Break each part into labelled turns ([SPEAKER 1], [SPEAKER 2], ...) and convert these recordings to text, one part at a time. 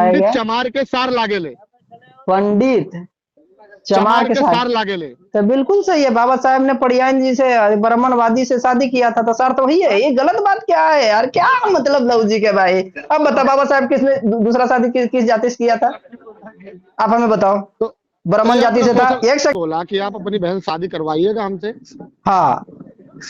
[SPEAKER 1] पंडित
[SPEAKER 2] गया?
[SPEAKER 1] चमार के सार लागेले,
[SPEAKER 2] पंडित चमार
[SPEAKER 1] चमार
[SPEAKER 2] के
[SPEAKER 1] के
[SPEAKER 2] साथ?
[SPEAKER 1] सार लागेले।
[SPEAKER 2] तो बिल्कुल सही है, बाबा साहेब ने परियान जी से, ब्राह्मणवादी से शादी किया था, तो सर तो वही है। ये गलत बात क्या है यार, क्या मतलब लॉजिक है भाई? अब बता, बाबा साहेब किसने दूसरा शादी किस जाति से किया था? आप हमें बताओ।
[SPEAKER 1] तो
[SPEAKER 2] ब्राह्मण
[SPEAKER 1] ये
[SPEAKER 2] जाति
[SPEAKER 1] आपका
[SPEAKER 2] से था।
[SPEAKER 1] क्वेश्चन
[SPEAKER 2] एक सेकंड।
[SPEAKER 1] बोला कि आप अपनी बहन शादी करवाइएगा हमसे,
[SPEAKER 2] हाँ,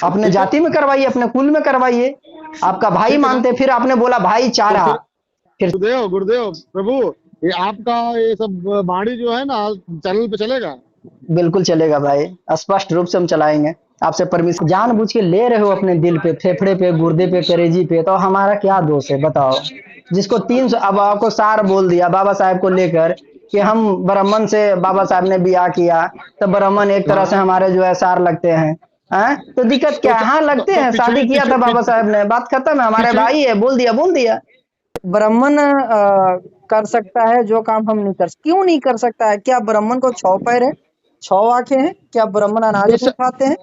[SPEAKER 2] अपने
[SPEAKER 1] ठीक है,
[SPEAKER 2] जाति में करवाइए, अपने कुल में करवाइए। आपका भाई
[SPEAKER 1] ठीक है ना।
[SPEAKER 2] मानते, फिर आपने बोला
[SPEAKER 1] तो
[SPEAKER 2] भाईचारा।
[SPEAKER 1] फिर
[SPEAKER 2] फिर
[SPEAKER 1] गुरुदेव गुरुदेव प्रभु, ये आपका ये सब वाणी जो है ना चैनल पे चलेगा।
[SPEAKER 2] बिल्कुल चलेगा भाई, स्पष्ट रूप से हम चलाएंगे। आपसे परमिशन जानबूझ के ले रहे हो अपने दिल पे, फेफड़े पे, गुर्दे पे, करेजी पे, तो हमारा क्या दोष है बताओ? जिसको 300, अब आपको सार बोल दिया बाबा साहेब को लेकर कि हम ब्राह्मण से बाबा साहब ने ब्याह किया, तो ब्राह्मण एक तरह से
[SPEAKER 1] हाँ,
[SPEAKER 2] हमारे जो है सार लगते हैं। हैं? तो दिक्कत
[SPEAKER 1] तो
[SPEAKER 2] क्या है? हाँ लगते
[SPEAKER 1] तो
[SPEAKER 2] हैं, शादी
[SPEAKER 1] पिछड़ी
[SPEAKER 2] किया था बाबा साहब ने, बात खत्म है, हमारे
[SPEAKER 1] पिछड़ी
[SPEAKER 2] भाई है, बोल दिया बोल दिया। ब्राह्मण कर सकता है जो काम हम नहीं कर सकते। क्यों नहीं कर सकता है? क्या ब्राह्मण को 6 पैर है, 6 आंखें हैं? क्या ब्राह्मण अनाज
[SPEAKER 1] तो
[SPEAKER 2] नहीं खाते हैं?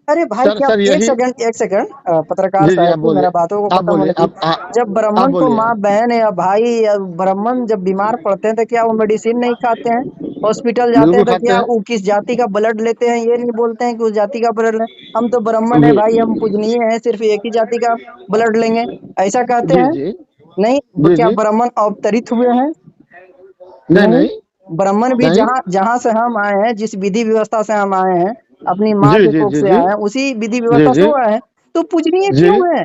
[SPEAKER 2] अरे भाई
[SPEAKER 1] सर
[SPEAKER 2] क्या,
[SPEAKER 1] सर
[SPEAKER 2] एक
[SPEAKER 1] यही।
[SPEAKER 2] सेकंड एक सेकंड, पत्रकार
[SPEAKER 1] जी जी,
[SPEAKER 2] साहब
[SPEAKER 1] आप
[SPEAKER 2] जी,
[SPEAKER 1] बोलिए,
[SPEAKER 2] मेरा बातों को
[SPEAKER 1] आप
[SPEAKER 2] खत्म
[SPEAKER 1] बोलिए,
[SPEAKER 2] होने दी। जब
[SPEAKER 1] आप
[SPEAKER 2] ब्राह्मण को
[SPEAKER 1] बोलिए।
[SPEAKER 2] माँ बहन या भाई या ब्राह्मण जब बीमार पड़ते हैं तो क्या वो मेडिसिन नहीं खाते हैं? हॉस्पिटल जाते
[SPEAKER 1] बिल्कुल
[SPEAKER 2] हैं तो
[SPEAKER 1] खाते
[SPEAKER 2] क्या
[SPEAKER 1] हैं।
[SPEAKER 2] वो किस जाति का ब्लड लेते हैं? ये नहीं बोलते हैं कि उस जाति का ब्लड ले। हम तो ब्राह्मण है
[SPEAKER 1] जी
[SPEAKER 2] भाई, हम पूजनीय है, सिर्फ एक ही जाति का ब्लड लेंगे, ऐसा कहते
[SPEAKER 1] जी
[SPEAKER 2] हैं?
[SPEAKER 1] जी
[SPEAKER 2] नहीं।
[SPEAKER 1] जी
[SPEAKER 2] क्या
[SPEAKER 1] जी।
[SPEAKER 2] ब्राह्मण अवतरित हुए हैं?
[SPEAKER 1] नहीं
[SPEAKER 2] नहीं।
[SPEAKER 1] नहीं
[SPEAKER 2] ब्राह्मण भी
[SPEAKER 1] नहीं।
[SPEAKER 2] जहाँ जहाँ से हम आए हैं, जिस विधि व्यवस्था से हम आए हैं, अपनी माँ
[SPEAKER 1] जी
[SPEAKER 2] के
[SPEAKER 1] जी
[SPEAKER 2] कोख
[SPEAKER 1] जी
[SPEAKER 2] से
[SPEAKER 1] जी
[SPEAKER 2] आए हैं, उसी विधि
[SPEAKER 1] जी
[SPEAKER 2] व्यवस्था से
[SPEAKER 1] जी
[SPEAKER 2] वो आए हैं। तो पूजनीय
[SPEAKER 1] जी।
[SPEAKER 2] क्यों है?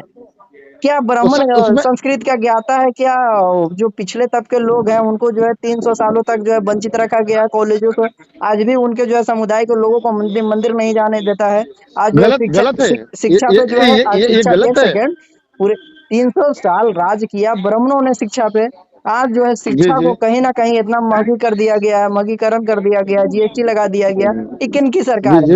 [SPEAKER 2] क्या
[SPEAKER 1] तो
[SPEAKER 2] ब्राह्मण
[SPEAKER 1] सर उसमें
[SPEAKER 2] संस्कृत का ज्ञाता है क्या? जो पिछले तब के लोग हैं उनको जो है 300 सालों तक जो है वंचित रखा गया है कॉलेजों से। आज भी उनके जो है समुदाय के लोगों को मंदिर मंदिर नहीं जाने देता है। आज जो है
[SPEAKER 1] गलत
[SPEAKER 2] शिक्षा
[SPEAKER 1] गलत है।
[SPEAKER 2] शिक्षा पे जो है, आज
[SPEAKER 1] ये
[SPEAKER 2] शिक्षा,
[SPEAKER 1] गलत
[SPEAKER 2] एक
[SPEAKER 1] है।
[SPEAKER 2] सेकेंड, पूरे 300 साल राज किया ब्राह्मणों ने शिक्षा पे। आज जो है
[SPEAKER 1] जी
[SPEAKER 2] शिक्षा
[SPEAKER 1] जी
[SPEAKER 2] को कहीं ना कहीं इतना महंगी कर दिया गया है, महंगीकरण कर दिया गया है, जीएसटी लगा दिया गया। ये किनकी
[SPEAKER 1] जी
[SPEAKER 2] सरकार है?
[SPEAKER 1] जी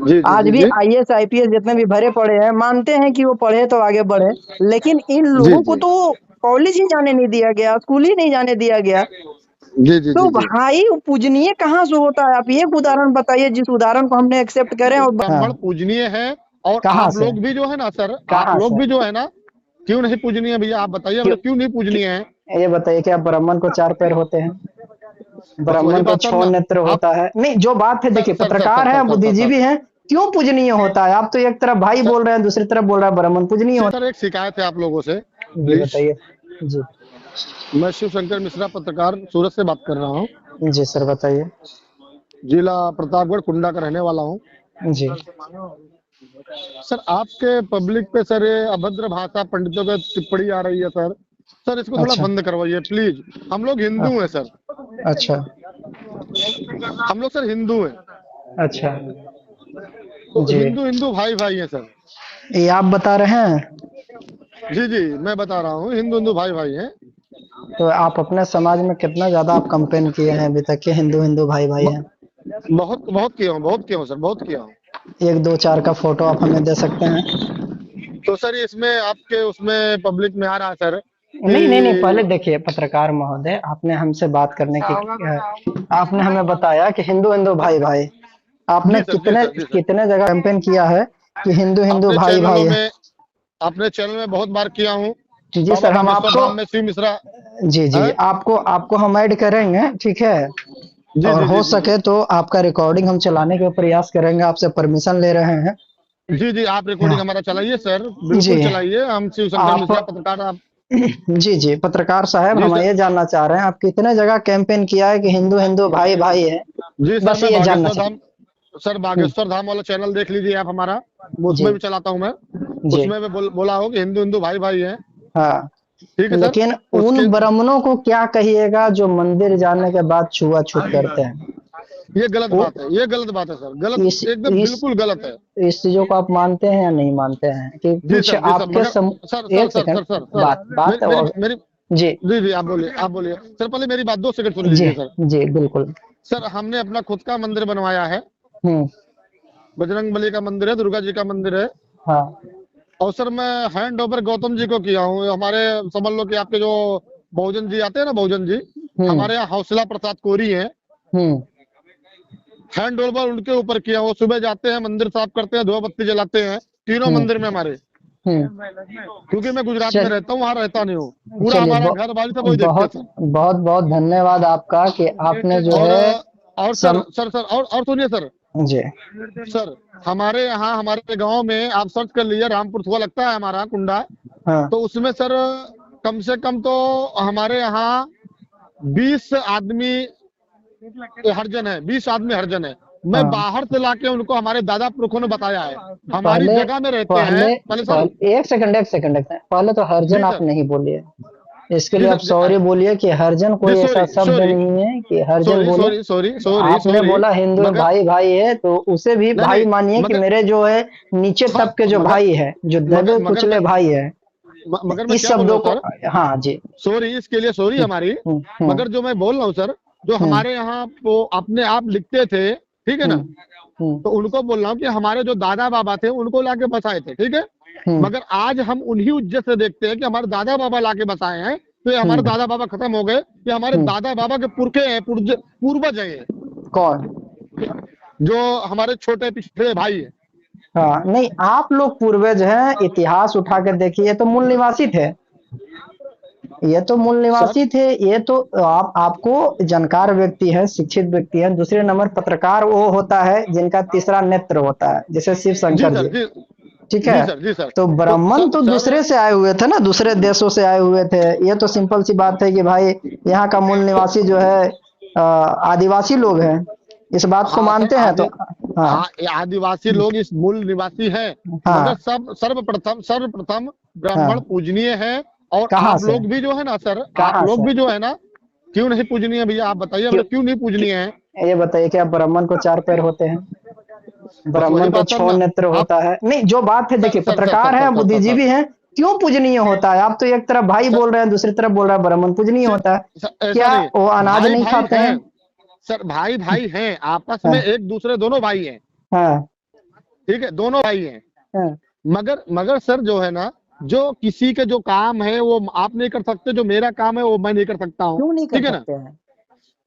[SPEAKER 1] जी जी
[SPEAKER 2] आज
[SPEAKER 1] जी
[SPEAKER 2] भी
[SPEAKER 1] जी
[SPEAKER 2] आईएएस आईपीएस जितने भी भरे पड़े हैं मानते हैं कि वो पढ़े तो आगे बढ़े, लेकिन इन
[SPEAKER 1] जी
[SPEAKER 2] लोगों को
[SPEAKER 1] जी
[SPEAKER 2] तो कॉलेज ही जाने नहीं दिया गया, स्कूल ही नहीं जाने दिया गया।
[SPEAKER 1] जी जी
[SPEAKER 2] तो
[SPEAKER 1] जी जी।
[SPEAKER 2] भाई पूजनीय कहाँ से होता है? आप एक उदाहरण बताइए जिस उदाहरण को हमने एक्सेप्ट करें। और
[SPEAKER 1] ब्राह्मण
[SPEAKER 2] हाँ,
[SPEAKER 1] पूजनीय है, और
[SPEAKER 2] कहाँ
[SPEAKER 1] आप
[SPEAKER 2] से?
[SPEAKER 1] लोग भी जो है ना सर, आप
[SPEAKER 2] कहाँ
[SPEAKER 1] लोग
[SPEAKER 2] से?
[SPEAKER 1] भी जो है ना, क्यों नहीं पूजनीय भैया? आप बताइए
[SPEAKER 2] क्यों?
[SPEAKER 1] हमको, क्यों नहीं पूजनीय है?
[SPEAKER 2] ये बताइए, क्या ब्राह्मण को 4 पैर होते हैं?
[SPEAKER 1] बस वही
[SPEAKER 2] ब्राह्मण को
[SPEAKER 1] बात सर
[SPEAKER 2] 6
[SPEAKER 1] ना।
[SPEAKER 2] नेत्र
[SPEAKER 1] आप
[SPEAKER 2] होता है? नहीं, जो बात है
[SPEAKER 1] सर
[SPEAKER 2] देखिए,
[SPEAKER 1] सर सर सर
[SPEAKER 2] पत्रकार
[SPEAKER 1] सर
[SPEAKER 2] है,
[SPEAKER 1] सर सर सर
[SPEAKER 2] बुद्धिजीवी है, क्यों पूजनीय होता है? आप तो एक तरफ भाई
[SPEAKER 1] सर
[SPEAKER 2] बोल रहे हैं, दूसरी तरफ बोल रहा है ब्राह्मण पूजनीय होता
[SPEAKER 1] सर, एक शिकायत है आप लोगों से,
[SPEAKER 2] है। जी
[SPEAKER 1] प्लीज।
[SPEAKER 2] बताइए। जी।
[SPEAKER 1] मैं शिव शंकर मिश्रा, पत्रकार, सूरत से बात कर रहा हूँ।
[SPEAKER 2] जी सर बताइए।
[SPEAKER 1] जिला प्रतापगढ़, कुंडा का रहने वाला हूँ।
[SPEAKER 2] जी।
[SPEAKER 1] सर आपके पब्लिक पे सर ये अभद्र भाषा पंडितों की टिप्पणी आ रही है सर। सर इसको थोड़ा
[SPEAKER 2] अच्छा।
[SPEAKER 1] बंद करवाइए प्लीज। हम लोग हिंदू हैं सर।
[SPEAKER 2] अच्छा।
[SPEAKER 1] हम लोग सर हिंदू हैं।
[SPEAKER 2] अच्छा।
[SPEAKER 1] तो
[SPEAKER 2] जी।
[SPEAKER 1] हिंदू हिंदू भाई भाई हैं सर।
[SPEAKER 2] ये आप बता रहे हैं?
[SPEAKER 1] जी जी, मैं बता रहा हूँ, हिंदू हिंदू भाई भाई हैं।
[SPEAKER 2] तो आप अपने समाज में कितना ज्यादा आप कंपेन किए हैं अभी तक के हिंदू हिंदू भाई भाई हैं?
[SPEAKER 1] बहुत बहुत किया हूँ, बहुत किया हूँ सर, बहुत किया हूँ।
[SPEAKER 2] एक दो चार का फोटो आप हमें दे सकते हैं?
[SPEAKER 1] तो सर इसमें आपके उसमें पब्लिक में आ रहा है सर
[SPEAKER 2] नहीं नहीं नहीं,
[SPEAKER 1] कि
[SPEAKER 2] पहले देखिए पत्रकार महोदय, आपने हमसे बात करने की आपने हमें बताया कि हिंदू हिंदू भाई भाई। आपने
[SPEAKER 1] जी सर, जी
[SPEAKER 2] कितने
[SPEAKER 1] सर, जी सर।
[SPEAKER 2] कितने जगह कैंपेन किया है कि हिंदू हिंदू
[SPEAKER 1] अपने
[SPEAKER 2] भाई भाई
[SPEAKER 1] चैनलों
[SPEAKER 2] है?
[SPEAKER 1] में अपने चैनल में बहुत बार किया हूँ।
[SPEAKER 2] जी
[SPEAKER 1] बाबा
[SPEAKER 2] सर, हम
[SPEAKER 1] बागेश्वर
[SPEAKER 2] आपको,
[SPEAKER 1] धाम में शिव मिश्रा
[SPEAKER 2] जी जी,
[SPEAKER 1] है।
[SPEAKER 2] आपको आपको हम ऐड करेंगे, ठीक है?
[SPEAKER 1] जी
[SPEAKER 2] और
[SPEAKER 1] जी
[SPEAKER 2] हो
[SPEAKER 1] जी जी जी
[SPEAKER 2] सके तो आपका रिकॉर्डिंग हम चलाने का प्रयास करेंगे, आपसे परमिशन ले रहे हैं।
[SPEAKER 1] जी जी। आप रिकॉर्डिंग
[SPEAKER 2] हाँ।
[SPEAKER 1] हमारा चलाइए सर,
[SPEAKER 2] जी।
[SPEAKER 1] बिल्कुल चलाइए। हम शिव शंकर
[SPEAKER 2] आप
[SPEAKER 1] मिश्रा, पत्रकार। आप
[SPEAKER 2] जी जी, पत्रकार साहब,
[SPEAKER 1] जी
[SPEAKER 2] हम
[SPEAKER 1] सर।
[SPEAKER 2] ये जानना चाह रहे हैं आप कितने जगह कैंपेन किया है कि हिंदू हिंदू भाई भाई है?
[SPEAKER 1] जी सर,
[SPEAKER 2] बस
[SPEAKER 1] मैं
[SPEAKER 2] ये जानना
[SPEAKER 1] बागेश्वर
[SPEAKER 2] चाह।
[SPEAKER 1] धाम, सर
[SPEAKER 2] हम्म,
[SPEAKER 1] बागेश्वर धाम वाला चैनल देख लीजिए आप हमारा। उसमें
[SPEAKER 2] जी।
[SPEAKER 1] भी चलाता हूँ मैं।
[SPEAKER 2] जी।
[SPEAKER 1] उसमें मैं बोला हो कि हिंदू हिंदू भाई भाई है।
[SPEAKER 2] हाँ।
[SPEAKER 1] ठीक है सर।
[SPEAKER 2] लेकिन
[SPEAKER 1] उसके
[SPEAKER 2] उन ब्राह्मणों को क्या कहिएगा जो मंदिर जाने के बाद छुआछूत करते हैं?
[SPEAKER 1] ये गलत
[SPEAKER 2] वो
[SPEAKER 1] बात है, ये गलत बात है सर, गलत,
[SPEAKER 2] इस
[SPEAKER 1] एकदम
[SPEAKER 2] इस
[SPEAKER 1] बिल्कुल गलत है।
[SPEAKER 2] इस चीजों को आप मानते हैं या नहीं मानते हैं कि
[SPEAKER 1] जी
[SPEAKER 2] कुछ
[SPEAKER 1] सर, जी सर,
[SPEAKER 2] आपके
[SPEAKER 1] मगर सर सर
[SPEAKER 2] एक
[SPEAKER 1] sir
[SPEAKER 2] second,
[SPEAKER 1] sir sir sir,
[SPEAKER 2] बात बात
[SPEAKER 1] मेरी मेरी मेरी
[SPEAKER 2] जी।
[SPEAKER 1] जी जी, आप बोलिए, आप बोलिए सर, पहले मेरी बात 2 सेकंड सुन
[SPEAKER 2] जी।
[SPEAKER 1] लीजिए सर।
[SPEAKER 2] जी बिल्कुल।
[SPEAKER 1] सर हमने अपना खुद का मंदिर बनवाया है।
[SPEAKER 2] हम्म।
[SPEAKER 1] बजरंग बली का मंदिर है, दुर्गा जी का मंदिर है।
[SPEAKER 2] हाँ।
[SPEAKER 1] और सर मैं हैंड ओवर गौतम जी को किया हूँ। हमारे समझ लो कि आपके जो बहुजन जी आते हैं ना, बहुजन जी,
[SPEAKER 2] हम्म।
[SPEAKER 1] हमारे यहाँ हौसला प्रसाद कोरी है।
[SPEAKER 2] हम्म।
[SPEAKER 1] हैंड ओवर उनके ऊपर किया। वो सुबह जाते हैं, मंदिर साफ करते हैं, धूप बत्ती जलाते हैं, तीनों
[SPEAKER 2] हम्म।
[SPEAKER 1] मंदिर में हमारे। क्योंकि मैं गुजरात में
[SPEAKER 2] चल
[SPEAKER 1] रहता हूँ, वहाँ रहता नहीं हूँ। पूरा
[SPEAKER 2] चलिए
[SPEAKER 1] हमारा घर वाली सब वही देखते हैं
[SPEAKER 2] बहुत
[SPEAKER 1] सर।
[SPEAKER 2] बहुत बहुत धन्यवाद आपका कि आपने जो
[SPEAKER 1] और
[SPEAKER 2] है
[SPEAKER 1] और
[SPEAKER 2] सम
[SPEAKER 1] सर और सुनिए सर।
[SPEAKER 2] जी
[SPEAKER 1] सर हमारे यहाँ, हमारे गांव में आप सर्च कर लीजिए, रामपुर थुआ लगता है हमारा कुंडा।
[SPEAKER 2] हाँ
[SPEAKER 1] तो उसमें सर कम से कम तो हमारे यहाँ 20 आदमी हरजन है, 20 आदमी हरजन है। मैं
[SPEAKER 2] हाँ
[SPEAKER 1] बाहर से लाके उनको हमारे दादा पुरखों ने बताया है। हमारी
[SPEAKER 2] पहले
[SPEAKER 1] जगह में रहते हैं
[SPEAKER 2] पहले
[SPEAKER 1] पहले सर।
[SPEAKER 2] पहले एक सेकंड पहले तो हरजन
[SPEAKER 1] जी
[SPEAKER 2] आप
[SPEAKER 1] सर।
[SPEAKER 2] नहीं बोलिए। इसके
[SPEAKER 1] जी
[SPEAKER 2] लिए आप
[SPEAKER 1] सर।
[SPEAKER 2] सॉरी बोलिए कि हरजन
[SPEAKER 1] जी
[SPEAKER 2] कोई ऐसा
[SPEAKER 1] सॉरी
[SPEAKER 2] शब्द
[SPEAKER 1] सॉरी
[SPEAKER 2] नहीं है कि हरजन
[SPEAKER 1] सॉरी
[SPEAKER 2] बोले।
[SPEAKER 1] सॉरी सॉरी सॉरी
[SPEAKER 2] आपने
[SPEAKER 1] सॉरी।
[SPEAKER 2] बोला हिंदू में
[SPEAKER 1] मगर
[SPEAKER 2] भाई भाई है तो उसे भी
[SPEAKER 1] नहीं
[SPEAKER 2] भाई
[SPEAKER 1] नहीं,
[SPEAKER 2] मानिए कि
[SPEAKER 1] मगर
[SPEAKER 2] मेरे जो है नीचे
[SPEAKER 1] हाँ,
[SPEAKER 2] तबके जो
[SPEAKER 1] मगर
[SPEAKER 2] भाई है, जो
[SPEAKER 1] मगर
[SPEAKER 2] दबे
[SPEAKER 1] मगर
[SPEAKER 2] कुचले
[SPEAKER 1] मैं
[SPEAKER 2] भाई है,
[SPEAKER 1] मगर मैं
[SPEAKER 2] इस
[SPEAKER 1] क्या बोल रहा
[SPEAKER 2] शब्दों
[SPEAKER 1] हूँ
[SPEAKER 2] को।
[SPEAKER 1] सर।
[SPEAKER 2] हाँ जी।
[SPEAKER 1] सॉरी, इसके लिए सॉरी
[SPEAKER 2] हम्म
[SPEAKER 1] हमारी।
[SPEAKER 2] हम्म हम्म
[SPEAKER 1] मगर जो मैं बोल रहा हूँ सर, जो
[SPEAKER 2] हम्म
[SPEAKER 1] हमारे यहाँ वो अपने आप लिखते थे, ठीक है ना।
[SPEAKER 2] हम्म हम्म
[SPEAKER 1] तो उनको बोल रहा हूँ कि हमारे जो दादा बाबा थे उनको लाके बसाए थे, ठीक है।
[SPEAKER 2] हम्म
[SPEAKER 1] मगर आज हम उन्हीं इज्जत से देखते हैं कि हमारे दादा बाबा लाके बसाए हैं। तो ये हमारे
[SPEAKER 2] हम्म
[SPEAKER 1] दादा बाबा खत्म हो गए, ये हमारे
[SPEAKER 2] हम्म।
[SPEAKER 1] दादा बाबा के पुरखे हैं, पूर्वज हैं ये,
[SPEAKER 2] कौन?
[SPEAKER 1] जो हमारे छोटे पिछड़े भाई है।
[SPEAKER 2] हाँ नहीं, आप लोग पूर्वज हैं, इतिहास उठा के देखिए तो मूल निवासी थे। ये तो मूल
[SPEAKER 1] सर
[SPEAKER 2] निवासी थे। ये तो आपको जानकार व्यक्ति है, शिक्षित व्यक्ति है। दूसरे नंबर पत्रकार वो होता है जिनका तीसरा नेत्र होता है, जैसे शिव
[SPEAKER 1] जी
[SPEAKER 2] शंकर
[SPEAKER 1] सर।
[SPEAKER 2] जी।
[SPEAKER 1] जी
[SPEAKER 2] ठीक
[SPEAKER 1] जी
[SPEAKER 2] है।
[SPEAKER 1] सर। जी सर।
[SPEAKER 2] तो
[SPEAKER 1] तो
[SPEAKER 2] ब्राह्मण तो
[SPEAKER 1] सर
[SPEAKER 2] दूसरे से आए हुए थे ना, दूसरे देशों से आए हुए थे। ये तो सिंपल सी बात है कि भाई यहाँ का मूल निवासी जो है आदिवासी लोग हैं। इस बात को
[SPEAKER 1] हाँ सर,
[SPEAKER 2] मानते हैं तो। हाँ
[SPEAKER 1] ये आदिवासी लोग इस मूल निवासी हैं। मगर
[SPEAKER 2] हाँ
[SPEAKER 1] सब सर्वप्रथम ब्राह्मण
[SPEAKER 2] हाँ।
[SPEAKER 1] पूजनीय है। और
[SPEAKER 2] कहाँ
[SPEAKER 1] आप
[SPEAKER 2] से?
[SPEAKER 1] लोग भी जो है ना सर, आप
[SPEAKER 2] कहाँ
[SPEAKER 1] लोग
[SPEAKER 2] से?
[SPEAKER 1] भी जो है ना, क्यों नहीं पूजनीय भैया, आप बताइए
[SPEAKER 2] क्यों?
[SPEAKER 1] मतलब क्यों नहीं पूजनीय है।
[SPEAKER 2] ये बताइए, क्या ब्राह्मण को चार पैर होते हैं?
[SPEAKER 1] बस वही
[SPEAKER 2] ब्राह्मण को
[SPEAKER 1] बात सर
[SPEAKER 2] छह
[SPEAKER 1] ना।
[SPEAKER 2] नेत्र
[SPEAKER 1] आप
[SPEAKER 2] होता है। नहीं, जो बात है
[SPEAKER 1] सर
[SPEAKER 2] देखिए,
[SPEAKER 1] सर सर सर
[SPEAKER 2] पत्रकार
[SPEAKER 1] सर
[SPEAKER 2] है,
[SPEAKER 1] सर सर
[SPEAKER 2] बुद्धिजीवी है, क्यों पूजनीय होता है? आप तो एक तरफ भाई
[SPEAKER 1] सर
[SPEAKER 2] बोल रहे हैं, दूसरी तरफ बोल रहा है ब्राह्मण पूजनीय
[SPEAKER 1] सर
[SPEAKER 2] होता है।
[SPEAKER 1] सर, ऐसा
[SPEAKER 2] क्या
[SPEAKER 1] नहीं।
[SPEAKER 2] वो अनाज
[SPEAKER 1] भाई
[SPEAKER 2] नहीं
[SPEAKER 1] भाई
[SPEAKER 2] खाते हैं?
[SPEAKER 1] हैं सर, भाई भाई हैं, आपस में
[SPEAKER 2] हाँ
[SPEAKER 1] एक दूसरे, दोनों भाई हैं,
[SPEAKER 2] हाँ
[SPEAKER 1] ठीक है, दोनों भाई हैं।
[SPEAKER 2] हाँ।
[SPEAKER 1] मगर मगर सर जो है ना, जो किसी के जो काम है वो आप नहीं कर सकते, जो मेरा काम है वो मैं नहीं कर सकता हूँ,
[SPEAKER 2] क्यों नहीं कर
[SPEAKER 1] ठीक है ना।
[SPEAKER 2] सकते हैं?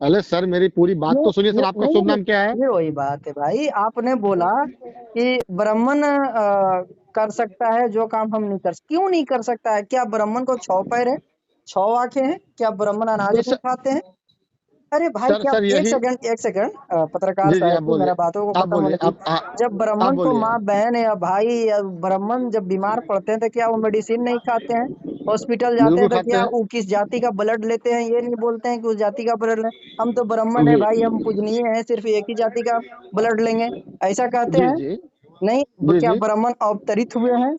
[SPEAKER 1] अरे सर मेरी पूरी बात
[SPEAKER 2] क्यों?
[SPEAKER 1] तो सुनिए सर, आपका
[SPEAKER 2] नहीं
[SPEAKER 1] शुभ
[SPEAKER 2] नहीं,
[SPEAKER 1] नाम क्या है।
[SPEAKER 2] ये वही बात है भाई। आपने बोला कि ब्राह्मण कर सकता है जो काम हम नहीं कर। क्यों नहीं कर सकता है? क्या ब्राह्मण को 6 पैर है, 6 आंखें हैं? क्या ब्राह्मण अनाज
[SPEAKER 1] तो
[SPEAKER 2] नहीं खाते हैं? अरे भाई क्या,
[SPEAKER 1] सर
[SPEAKER 2] एक
[SPEAKER 1] यही।
[SPEAKER 2] सेकंड एक सेकंड, पत्रकार
[SPEAKER 1] जी जी,
[SPEAKER 2] साहब
[SPEAKER 1] आप
[SPEAKER 2] जी,
[SPEAKER 1] बोलिए,
[SPEAKER 2] मेरा बातों को
[SPEAKER 1] आप
[SPEAKER 2] खत्म
[SPEAKER 1] बोलिए,
[SPEAKER 2] होने दीजिए। जब
[SPEAKER 1] आप
[SPEAKER 2] ब्राह्मण को
[SPEAKER 1] बोलिए।
[SPEAKER 2] माँ बहन या भाई या ब्राह्मण जब बीमार पड़ते हैं तो क्या वो मेडिसिन नहीं खाते हैं? हॉस्पिटल जाते
[SPEAKER 1] बिल्कुल
[SPEAKER 2] हैं तो
[SPEAKER 1] खाते
[SPEAKER 2] क्या
[SPEAKER 1] हैं।
[SPEAKER 2] वो किस जाति का ब्लड लेते हैं? ये नहीं बोलते हैं कि उस जाति का ब्लड लें। हम तो ब्राह्मण है
[SPEAKER 1] जी
[SPEAKER 2] भाई, हम पूजनीय हैं, सिर्फ एक ही जाति का ब्लड लेंगे, ऐसा कहते
[SPEAKER 1] जी
[SPEAKER 2] हैं?
[SPEAKER 1] जी
[SPEAKER 2] नहीं।
[SPEAKER 1] जी
[SPEAKER 2] क्या
[SPEAKER 1] जी।
[SPEAKER 2] ब्राह्मण अवतरित हुए हैं?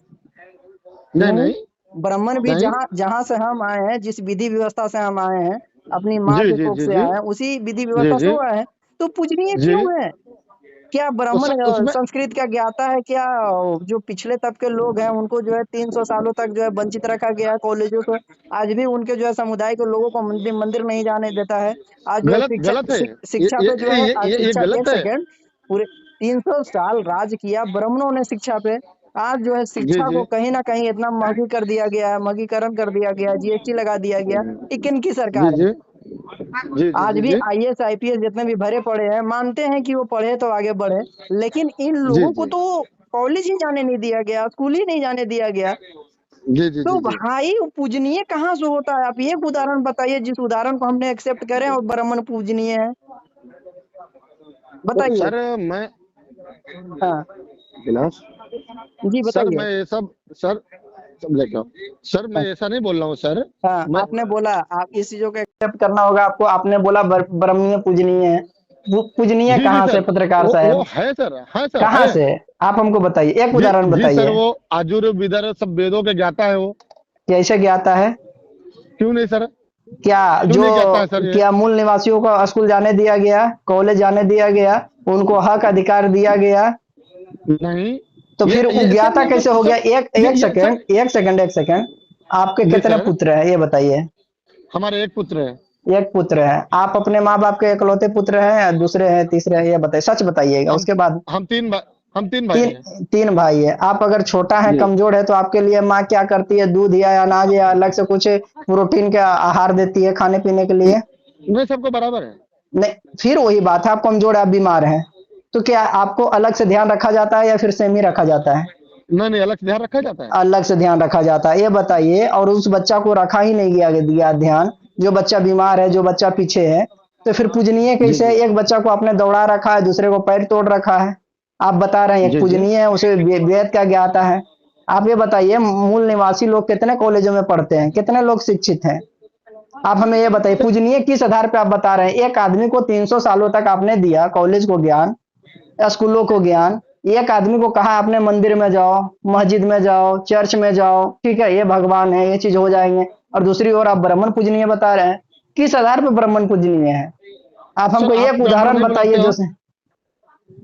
[SPEAKER 1] नहीं
[SPEAKER 2] नहीं।
[SPEAKER 1] नहीं
[SPEAKER 2] ब्राह्मण भी
[SPEAKER 1] नहीं।
[SPEAKER 2] जहाँ जहाँ से हम आए हैं, जिस विधि व्यवस्था से हम आए हैं, अपनी माँ
[SPEAKER 1] जी
[SPEAKER 2] के
[SPEAKER 1] जी
[SPEAKER 2] कोख
[SPEAKER 1] जी
[SPEAKER 2] से
[SPEAKER 1] जी
[SPEAKER 2] आए हैं, उसी विधि
[SPEAKER 1] जी
[SPEAKER 2] व्यवस्था से
[SPEAKER 1] जी
[SPEAKER 2] वो आए हैं। तो पूजनीय
[SPEAKER 1] जी।
[SPEAKER 2] क्यों है? क्या
[SPEAKER 1] तो
[SPEAKER 2] ब्राह्मण
[SPEAKER 1] सर उसमें
[SPEAKER 2] संस्कृत का ज्ञाता है क्या? जो पिछले तब के लोग हैं उनको जो है 300 सालों तक जो है वंचित रखा गया है कॉलेजों से। आज भी उनके जो है समुदाय के लोगों को मंदिर मंदिर नहीं जाने देता है। आज जो है
[SPEAKER 1] गलत गलत है।
[SPEAKER 2] शिक्षा पे जो है आज
[SPEAKER 1] ये
[SPEAKER 2] शिक्षा, एक
[SPEAKER 1] गलत है।
[SPEAKER 2] सेकेंड, पूरे 300 साल राज किया ब्राह्मणों ने शिक्षा पे। आज जो है
[SPEAKER 1] जी
[SPEAKER 2] शिक्षा
[SPEAKER 1] जी
[SPEAKER 2] को कहीं ना कहीं इतना महंगी कर दिया गया है, महंगीकरण कर दिया गया है, जीएसटी लगा दिया गया। ये किनकी
[SPEAKER 1] जी
[SPEAKER 2] सरकार है?
[SPEAKER 1] जी जी जी
[SPEAKER 2] आज
[SPEAKER 1] जी
[SPEAKER 2] भी
[SPEAKER 1] जी
[SPEAKER 2] आईएएस आईपीएस जितने भी भरे पड़े हैं मानते हैं कि वो पढ़े तो आगे बढ़े, लेकिन इन
[SPEAKER 1] जी
[SPEAKER 2] लोगों को
[SPEAKER 1] जी
[SPEAKER 2] तो कॉलेज ही जाने नहीं दिया गया, स्कूल ही नहीं जाने दिया गया।
[SPEAKER 1] जी जी
[SPEAKER 2] तो
[SPEAKER 1] जी जी।
[SPEAKER 2] भाई वो पूजनीय कहाँ से होता है? आप एक उदाहरण बताइए जिस उदाहरण को हमने एक्सेप्ट करें और ब्राह्मण पूजनीय है,
[SPEAKER 1] तो
[SPEAKER 2] बताइए।
[SPEAKER 1] सर मैं
[SPEAKER 2] हाँ
[SPEAKER 1] गिलास
[SPEAKER 2] जी
[SPEAKER 1] सर
[SPEAKER 2] बताइए।
[SPEAKER 1] मैं ये सब सब लेके आओ। सर मैं
[SPEAKER 2] हाँ
[SPEAKER 1] ऐसा नहीं बोल रहा हूँ सर।
[SPEAKER 2] हाँ,
[SPEAKER 1] मैं
[SPEAKER 2] आपने बोला आप इस चीजों को एक्सेप्ट करना होगा आपको। आपने बोला ब्राह्मणीय पूजनीय है। पूजनीय
[SPEAKER 1] जी जी
[SPEAKER 2] कहाँ से
[SPEAKER 1] सर,
[SPEAKER 2] पत्रकार
[SPEAKER 1] वो
[SPEAKER 2] साहब?
[SPEAKER 1] है सर, है सर,
[SPEAKER 2] कहाँ
[SPEAKER 1] है।
[SPEAKER 2] से? आप हमको बताइए, एक
[SPEAKER 1] जी
[SPEAKER 2] उदाहरण
[SPEAKER 1] जी सर,
[SPEAKER 2] बताइए।
[SPEAKER 1] वो आजुर विदर सब वेदों के ज्ञाता है वो।
[SPEAKER 2] कैसे ज्ञाता है?
[SPEAKER 1] क्यों नहीं सर,
[SPEAKER 2] क्या
[SPEAKER 1] क्यों
[SPEAKER 2] जो
[SPEAKER 1] नहीं ज्ञाता है सर ये।
[SPEAKER 2] क्या मूल निवासियों को स्कूल जाने दिया गया, कॉलेज जाने दिया गया, उनको हक अधिकार दिया गया?
[SPEAKER 1] नहीं।
[SPEAKER 2] तो फिर वो
[SPEAKER 1] ये सर
[SPEAKER 2] ज्ञाता
[SPEAKER 1] ये
[SPEAKER 2] कैसे हो गया?
[SPEAKER 1] सर
[SPEAKER 2] एक एक
[SPEAKER 1] ये सर।
[SPEAKER 2] सेकंड एक सेकंड एक सेकंड। आपके
[SPEAKER 1] जी
[SPEAKER 2] कितने
[SPEAKER 1] सर,
[SPEAKER 2] पुत्र हैं ये बताइए?
[SPEAKER 1] हमारे एक पुत्र है।
[SPEAKER 2] एक पुत्र है। आप अपने माँ बाप के इकलौते पुत्र हैं या दूसरे हैं, तीसरे हैं? ये बताइए, सच बताइएगा
[SPEAKER 1] हम
[SPEAKER 2] उसके बाद।
[SPEAKER 1] हम तीन भाई, हम तीन भाई
[SPEAKER 2] तीन
[SPEAKER 1] हैं।
[SPEAKER 2] तीन भाई है। आप अगर छोटा है,
[SPEAKER 1] जी
[SPEAKER 2] कमजोर है, तो आपके लिए माँ क्या करती है? दूध या अनाज या अलग से कुछ प्रोटीन का आहार देती है खाने पीने के लिए?
[SPEAKER 1] नहीं, सबको बराबर है।
[SPEAKER 2] नहीं। फिर वही बात है, आप कमजोर है, आप बीमार हैं, तो क्या आपको अलग से ध्यान रखा जाता है या फिर सेम ही रखा जाता है?
[SPEAKER 1] नहीं नहीं, अलग से ध्यान रखा जाता है।
[SPEAKER 2] अलग से ध्यान रखा जाता है। ये बताइए, और उस बच्चा को रखा ही नहीं गया ध्यान, जो बच्चा बीमार है, जो बच्चा पीछे है, तो फिर पूजनीय
[SPEAKER 1] जी
[SPEAKER 2] कैसे है?
[SPEAKER 1] जी
[SPEAKER 2] एक बच्चा को आपने दौड़ा रखा है, दूसरे को पैर तोड़ रखा है। आप बता रहे हैं एक
[SPEAKER 1] जी जी।
[SPEAKER 2] पूजनीय है, उसे वेद क्या ज्ञाता है? आप ये बताइए, मूल निवासी लोग कितने कॉलेजों में पढ़ते हैं, कितने लोग शिक्षित हैं? आप हमें ये बताइए, पूजनीय किस आधार पे आप बता रहे हैं? एक आदमी को 300 सालों तक आपने दिया कॉलेज को ज्ञान, स्कूलों को ज्ञान, एक आदमी को कहा आपने मंदिर में जाओ, मस्जिद में जाओ, चर्च में जाओ, ठीक है, ये भगवान है, ये चीज हो जाएंगे, और दूसरी ओर आप ब्राह्मण पूजनीय बता रहे हैं। किस आधार पर ब्राह्मण पूजनीय है? आप
[SPEAKER 1] सर,
[SPEAKER 2] हमको
[SPEAKER 1] आप
[SPEAKER 2] एक
[SPEAKER 1] ब्राह्मण
[SPEAKER 2] उदाहरण
[SPEAKER 1] नहीं
[SPEAKER 2] बताइए
[SPEAKER 1] बनाते
[SPEAKER 2] जो
[SPEAKER 1] आप?
[SPEAKER 2] से।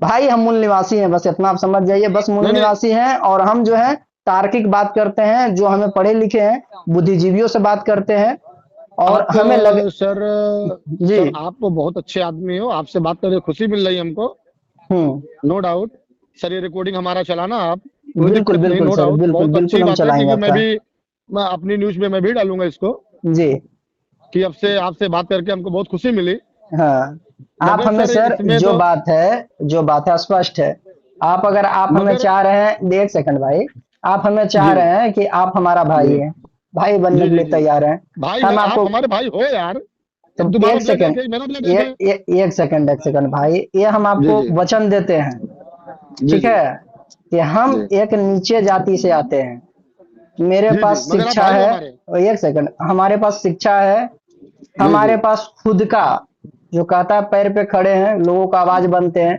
[SPEAKER 2] भाई हम मूल निवासी हैं, बस इतना आप समझ जाइए, बस मूल
[SPEAKER 1] नहीं नहीं।
[SPEAKER 2] निवासी हैं, और हम जो है तार्किक बात करते हैं, जो हमें पढ़े लिखे हैं, बुद्धिजीवियों से बात करते हैं, और
[SPEAKER 1] आप
[SPEAKER 2] हमें लग
[SPEAKER 1] सर,
[SPEAKER 2] जी।
[SPEAKER 1] सर आप बहुत अच्छे आदमी हो, आपसे बात करके खुशी मिल रही है हमको।
[SPEAKER 2] हम्म।
[SPEAKER 1] No doubt. सर, ये रिकॉर्डिंग हमारा चलाना आप, कोई
[SPEAKER 2] बिल्कुल
[SPEAKER 1] दिक्कत नहीं,
[SPEAKER 2] बिल्कुल
[SPEAKER 1] नो
[SPEAKER 2] सर,
[SPEAKER 1] डाउट,
[SPEAKER 2] बिल्कुल
[SPEAKER 1] बहुत
[SPEAKER 2] बिल्कुल
[SPEAKER 1] अच्छी
[SPEAKER 2] हम
[SPEAKER 1] बात है,
[SPEAKER 2] चलाएंगे
[SPEAKER 1] क्योंकि
[SPEAKER 2] आपका।
[SPEAKER 1] मैं अपनी न्यूज में मैं भी डालूंगा इसको,
[SPEAKER 2] जी।
[SPEAKER 1] कि आपसे आपसे बात करके हमको बहुत खुशी मिली।
[SPEAKER 2] हाँ। आप
[SPEAKER 1] मगर
[SPEAKER 2] हमें
[SPEAKER 1] सर
[SPEAKER 2] सर,
[SPEAKER 1] इसमें
[SPEAKER 2] जो
[SPEAKER 1] तो,
[SPEAKER 2] बात है, जो बात है स्पष्ट है। आप अगर आप हमें
[SPEAKER 1] मगर
[SPEAKER 2] चाह रहे हैं, एक सेकंड भाई, आप हमें चाह
[SPEAKER 1] जी
[SPEAKER 2] रहे हैं कि आप हमारा भाई
[SPEAKER 1] जी
[SPEAKER 2] हैं, भाई बनने
[SPEAKER 1] जी
[SPEAKER 2] के
[SPEAKER 1] जी
[SPEAKER 2] लिए
[SPEAKER 1] जी।
[SPEAKER 2] तैयार हैं,
[SPEAKER 1] भाई है,
[SPEAKER 2] हम
[SPEAKER 1] आप
[SPEAKER 2] आपको
[SPEAKER 1] हमारे भाई हो यार।
[SPEAKER 2] तो
[SPEAKER 1] अब तुम्हारा
[SPEAKER 2] एक
[SPEAKER 1] ब्लड एक
[SPEAKER 2] सेकंड,
[SPEAKER 1] है, मेरा ब्लड एक है।
[SPEAKER 2] एक सेकंड भाई, ये हम
[SPEAKER 1] जी
[SPEAKER 2] आपको
[SPEAKER 1] जी
[SPEAKER 2] वचन देते हैं,
[SPEAKER 1] जी
[SPEAKER 2] ठीक
[SPEAKER 1] जी
[SPEAKER 2] है, कि हम
[SPEAKER 1] जी
[SPEAKER 2] एक नीचे जाति से आते हैं, मेरे
[SPEAKER 1] जी जी,
[SPEAKER 2] पास
[SPEAKER 1] मगर आप
[SPEAKER 2] शिक्षा
[SPEAKER 1] भाई हो
[SPEAKER 2] है,
[SPEAKER 1] हमारे।
[SPEAKER 2] और एक सेकंड, हमारे पास शिक्षा है,
[SPEAKER 1] जी जी
[SPEAKER 2] हमारे पास खुद का, जो कहता है पैर पे खड़े हैं, लोगों का आवाज बनते हैं,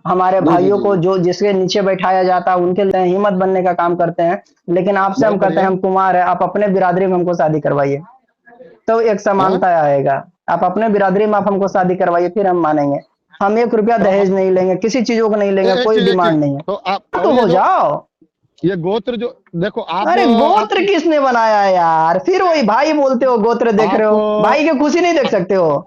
[SPEAKER 2] हमारे
[SPEAKER 1] जी जी
[SPEAKER 2] भाइयों
[SPEAKER 1] जी
[SPEAKER 2] को
[SPEAKER 1] जी।
[SPEAKER 2] जो जिसके नीचे बैठाया जाता है उनके लिए हिम्मत बनने का काम करते हैं। लेकिन आपसे हम
[SPEAKER 1] बहुत
[SPEAKER 2] कहते हैं,
[SPEAKER 1] बढ़िया।
[SPEAKER 2] हम कुमार है, आप अपने बिरादरी में हमको शादी करवाइए, तो एक
[SPEAKER 1] हाँ,
[SPEAKER 2] समानता आएगा। आप अपने बिरादरी में आप हमको शादी करवाइए, फिर हम मानेंगे। हम 1 रुपया
[SPEAKER 1] तो
[SPEAKER 2] दहेज नहीं लेंगे, किसी चीजों को नहीं लेंगे,
[SPEAKER 1] एक
[SPEAKER 2] कोई
[SPEAKER 1] चीज, एक चीज,
[SPEAKER 2] डिमांड नहीं है।
[SPEAKER 1] तो आप,
[SPEAKER 2] तो
[SPEAKER 1] और ये
[SPEAKER 2] हो
[SPEAKER 1] जो,
[SPEAKER 2] जाओ।
[SPEAKER 1] ये गोत्र जो, देखो आप
[SPEAKER 2] अरे
[SPEAKER 1] आप
[SPEAKER 2] गोत्र किसने बनाया यार? फिर वही भाई बोलते हो, गोत्र देख रहे
[SPEAKER 1] आप
[SPEAKER 2] हो, भाई की खुशी नहीं देख सकते हो?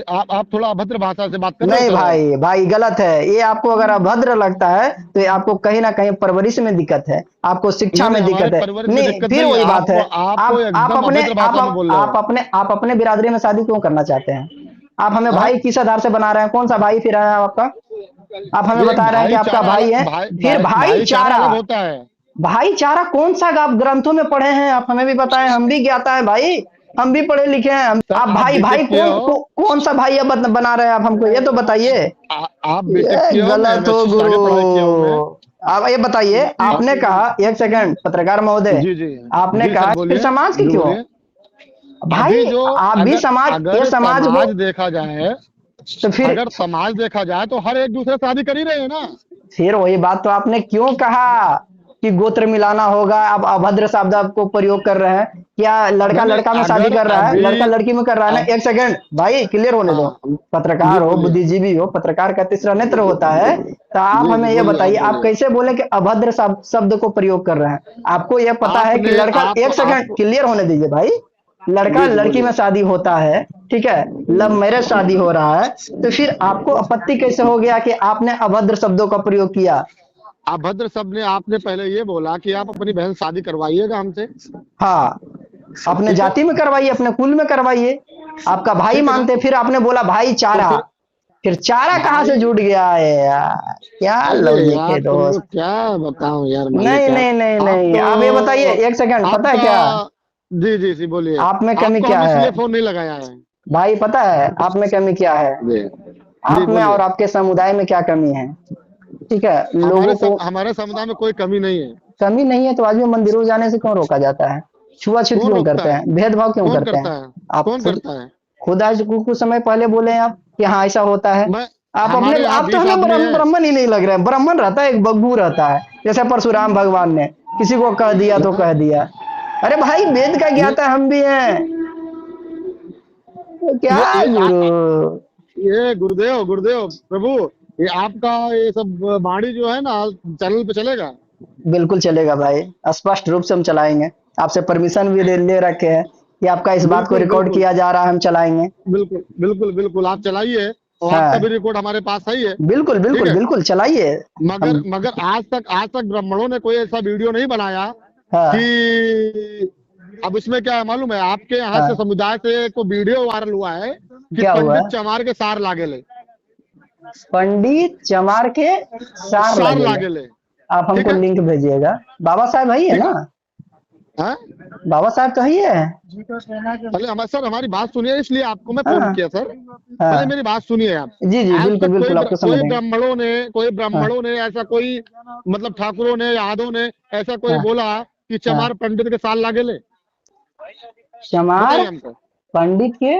[SPEAKER 1] आप थोड़ा अभद्र भाषा से बात कर रहे हो
[SPEAKER 2] नहीं
[SPEAKER 1] सर आप।
[SPEAKER 2] भाई, भाई गलत है ये। आपको अगर अभद्र लगता है तो ये आपको कहीं ना कहीं परवरिश में दिक्कत है, आपको शिक्षा
[SPEAKER 1] नहीं नहीं,
[SPEAKER 2] में
[SPEAKER 1] हमारे
[SPEAKER 2] दिक्कत है।
[SPEAKER 1] परिवार में
[SPEAKER 2] नहीं,
[SPEAKER 1] दिक्कत
[SPEAKER 2] फिर
[SPEAKER 1] नहीं है,
[SPEAKER 2] वही बात है।
[SPEAKER 1] आप
[SPEAKER 2] आप
[SPEAKER 1] एकदम
[SPEAKER 2] अपने
[SPEAKER 1] अभद्र भाषा में बोल रहे हो।
[SPEAKER 2] आप अपने बिरादरी में शादी क्यों करना चाहते हैं? आप हमें
[SPEAKER 1] हाँ,
[SPEAKER 2] भाई किस आधार से बना रहे हैं? कौन सा भाई फिर है आपका? आप हमें
[SPEAKER 1] ये
[SPEAKER 2] बता रहे हैं कि आपका
[SPEAKER 1] भाईचारा
[SPEAKER 2] भाई
[SPEAKER 1] अलग,
[SPEAKER 2] है, फिर
[SPEAKER 1] भाईचारा
[SPEAKER 2] भाईचारा,
[SPEAKER 1] अलग होता है।
[SPEAKER 2] भाईचारा कौन सा आप ग्रंथों में पढ़े हैं? आप हमें भी बताएं, हम भी ज्ञाता है भाई, हम भी पढ़े लिखे हैं।
[SPEAKER 1] सर,
[SPEAKER 2] आप
[SPEAKER 1] आप
[SPEAKER 2] भाई भाई
[SPEAKER 1] बीटेक किए हो,
[SPEAKER 2] कौन सा भाई अब बना रहे हैं आप हमको ये तो बताइए।
[SPEAKER 1] आप बीटेक
[SPEAKER 2] ये
[SPEAKER 1] किए हो, मैं
[SPEAKER 2] गलत हो
[SPEAKER 1] एमएससी से
[SPEAKER 2] गुरु।
[SPEAKER 1] आगे पढ़ाई किया हूँ मैं।
[SPEAKER 2] आप ये बताइए,
[SPEAKER 1] आप,
[SPEAKER 2] आपने कहा, एक सेकंड पत्रकार महोदय,
[SPEAKER 1] जी जी
[SPEAKER 2] आपने
[SPEAKER 1] जी सर,
[SPEAKER 2] कहा फिर
[SPEAKER 1] बोलिए,
[SPEAKER 2] समाज की
[SPEAKER 1] जी
[SPEAKER 2] क्यों?
[SPEAKER 1] बोलिए। अभी
[SPEAKER 2] भाई
[SPEAKER 1] जो,
[SPEAKER 2] आप भी
[SPEAKER 1] अगर
[SPEAKER 2] समाज, ये
[SPEAKER 1] अगर
[SPEAKER 2] समाज हो,
[SPEAKER 1] समाज देखा जाए,
[SPEAKER 2] तो फिर
[SPEAKER 1] अगर समाज देखा जाए तो हर एक दूसरे से शादी कर ही रहे हैं ना।
[SPEAKER 2] वही बात तो आपने क्यों कहा कि गोत्र मिलाना होगा? आप अभद्र शब्द आपको प्रयोग कर रहे हैं क्या? लड़का
[SPEAKER 1] नहीं नहीं,
[SPEAKER 2] लड़का में शादी
[SPEAKER 1] अगर
[SPEAKER 2] कर रहा है,
[SPEAKER 1] अभी,
[SPEAKER 2] लड़का लड़की में कर रहा है ना?
[SPEAKER 1] अब,
[SPEAKER 2] एक सेकंड भाई, क्लियर होने दो।
[SPEAKER 1] हाँ, जी
[SPEAKER 2] पत्रकार हो,
[SPEAKER 1] बोलिए,
[SPEAKER 2] बुद्धिजीवी हो, पत्रकार का तीसरा नेत्र होता है, तो आप
[SPEAKER 1] जी जी
[SPEAKER 2] हमें ये
[SPEAKER 1] बोलिए, आप
[SPEAKER 2] बताइए, आप
[SPEAKER 1] बोलिए।
[SPEAKER 2] कैसे बोले कि अभद्र शब्द को प्रयोग कर रहे हैं? आपको यह पता है कि
[SPEAKER 1] आपने
[SPEAKER 2] लड़का, एक सेकंड
[SPEAKER 1] आप,
[SPEAKER 2] क्लियर होने दीजिए भाई, लड़का
[SPEAKER 1] जी जी
[SPEAKER 2] लड़की में
[SPEAKER 1] बोलिए।
[SPEAKER 2] शादी होता है, ठीक है, लव मैरिज शादी हो रहा है, तो फिर आपको आपत्ति कैसे हो गया कि आपने अभद्र शब्दों का प्रयोग किया?
[SPEAKER 1] अभद्र शब्द ने, आपने पहले ये बोला कि आप अपनी बहन शादी करवाइएगा हमसे।
[SPEAKER 2] हाँ, अपने
[SPEAKER 1] ठीक है,
[SPEAKER 2] जाति में करवाइए, अपने कुल में करवाइए, आपका भाई
[SPEAKER 1] ठीक है ना।
[SPEAKER 2] मानते, फिर आपने बोला भाई
[SPEAKER 1] तो
[SPEAKER 2] चारा, फिर चारा कहाँ से
[SPEAKER 1] भाई,
[SPEAKER 2] जुड़ गया है यार? क्या
[SPEAKER 1] अरे
[SPEAKER 2] लॉजिक
[SPEAKER 1] यार
[SPEAKER 2] है
[SPEAKER 1] तुमको
[SPEAKER 2] दोस्त?
[SPEAKER 1] क्या बताऊं यार,
[SPEAKER 2] नहीं
[SPEAKER 1] मालिक यार।
[SPEAKER 2] नहीं नहीं
[SPEAKER 1] आप
[SPEAKER 2] नहीं,
[SPEAKER 1] तो,
[SPEAKER 2] आप ये बताइए, एक सेकंड, पता है
[SPEAKER 1] आपका,
[SPEAKER 2] क्या
[SPEAKER 1] जी जी जी बोलिए।
[SPEAKER 2] आप में कमी
[SPEAKER 1] आपको
[SPEAKER 2] क्या
[SPEAKER 1] हम
[SPEAKER 2] है?
[SPEAKER 1] इसलिए फोन नहीं लगाया है।
[SPEAKER 2] भाई पता है आप में कमी क्या है?
[SPEAKER 1] जी जी
[SPEAKER 2] आप में और
[SPEAKER 1] बोलिए।
[SPEAKER 2] आपके समुदाय में क्या कमी है? ठीक है, लोगों को
[SPEAKER 1] हमारे समुदाय में कोई कमी नहीं है।
[SPEAKER 2] कमी नहीं है तो आज भी मंदिरों में जाने से क्यों रोका जाता है? छुआछूत
[SPEAKER 1] कौन
[SPEAKER 2] क्यों
[SPEAKER 1] रोकता
[SPEAKER 2] करते
[SPEAKER 1] है?
[SPEAKER 2] हैं? भेदभाव क्यों
[SPEAKER 1] कौन
[SPEAKER 2] करते हैं?
[SPEAKER 1] करता है?
[SPEAKER 2] आप
[SPEAKER 1] कौन
[SPEAKER 2] खुद,
[SPEAKER 1] करता है?
[SPEAKER 2] आज कुछ समय पहले बोले हैं आप कि हाँ ऐसा होता है।
[SPEAKER 1] मैं,
[SPEAKER 2] आप अपने,
[SPEAKER 1] हमारे यहाँ
[SPEAKER 2] आप तो
[SPEAKER 1] 20
[SPEAKER 2] हमें
[SPEAKER 1] आदमी है।
[SPEAKER 2] ब्राह्मण ही नहीं लग रहे हैं। ब्राह्मण रहता है, एक बग्गू रहता है, जैसे परशुराम भगवान ने किसी को कह दिया तो
[SPEAKER 1] हाँ,
[SPEAKER 2] कह दिया। अरे भाई वेद का
[SPEAKER 1] ये
[SPEAKER 2] ज्ञाता हम भी हैं, तो क्या
[SPEAKER 1] ये
[SPEAKER 2] गुरु।
[SPEAKER 1] ये गुरुदेव, गुरुदेव प्रभु, ये आपका ये सब वाणी जो है ना, चैनल पे चलेगा।
[SPEAKER 2] बिल्कुल चलेगा भाई, स्पष्ट रूप से हम चलाएंगे। आपसे परमिशन भी ले रखे हैं कि आपका इस बात को
[SPEAKER 1] बिल्कुल
[SPEAKER 2] रिकॉर्ड
[SPEAKER 1] बिल्कुल
[SPEAKER 2] किया जा रहा है, हम चलाएंगे।
[SPEAKER 1] बिल्कुल बिल्कुल बिल्कुल, आप चलाइए, और आपका भी
[SPEAKER 2] हाँ,
[SPEAKER 1] रिकॉर्ड हमारे पास सही है।
[SPEAKER 2] बिल्कुल
[SPEAKER 1] ठीक
[SPEAKER 2] बिल्कुल
[SPEAKER 1] है,
[SPEAKER 2] बिल्कुल चलाइए।
[SPEAKER 1] मगर
[SPEAKER 2] हम,
[SPEAKER 1] मगर आज तक ब्राह्मणों ने कोई ऐसा वीडियो नहीं बनाया
[SPEAKER 2] हाँ
[SPEAKER 1] कि, अब इसमें क्या है मालूम है, आपके यहाँ से
[SPEAKER 2] हाँ,
[SPEAKER 1] समुदाय से एक वीडियो वायरल हुआ है कि
[SPEAKER 2] क्या हुआ?
[SPEAKER 1] पंडित चमार के सार लागेले,
[SPEAKER 2] पंडित चमार के सार
[SPEAKER 1] सार
[SPEAKER 2] लगेले?
[SPEAKER 1] लागेले।
[SPEAKER 2] आप
[SPEAKER 1] ठीक
[SPEAKER 2] हमको
[SPEAKER 1] है।
[SPEAKER 2] लिंक भेजिएगा। बाबा साहब है
[SPEAKER 1] ठीक
[SPEAKER 2] ना?
[SPEAKER 1] हाँ,
[SPEAKER 2] बाबा साहब तो है।
[SPEAKER 1] पहले हमारे सर हमारी बात सुनिए, इसलिए आपको मैं फोन
[SPEAKER 2] हाँ
[SPEAKER 1] किया सर। पहले
[SPEAKER 2] हाँ
[SPEAKER 1] मेरी बात सुनिए आप।
[SPEAKER 2] जी जी,
[SPEAKER 1] आज
[SPEAKER 2] बिल्कुल
[SPEAKER 1] तक
[SPEAKER 2] बिल्कुल, आपको
[SPEAKER 1] कोई
[SPEAKER 2] समझेंगे। हाँ
[SPEAKER 1] ब्राह्मणों ने ऐसा कोई मतलब ठाकुरों ने यादव ने ऐसा कोई
[SPEAKER 2] हाँ
[SPEAKER 1] बोला कि
[SPEAKER 2] हाँ।
[SPEAKER 1] चमार पंडित के साल लागे ले?
[SPEAKER 2] चमार
[SPEAKER 1] बताइए हमको।
[SPEAKER 2] पंडित के?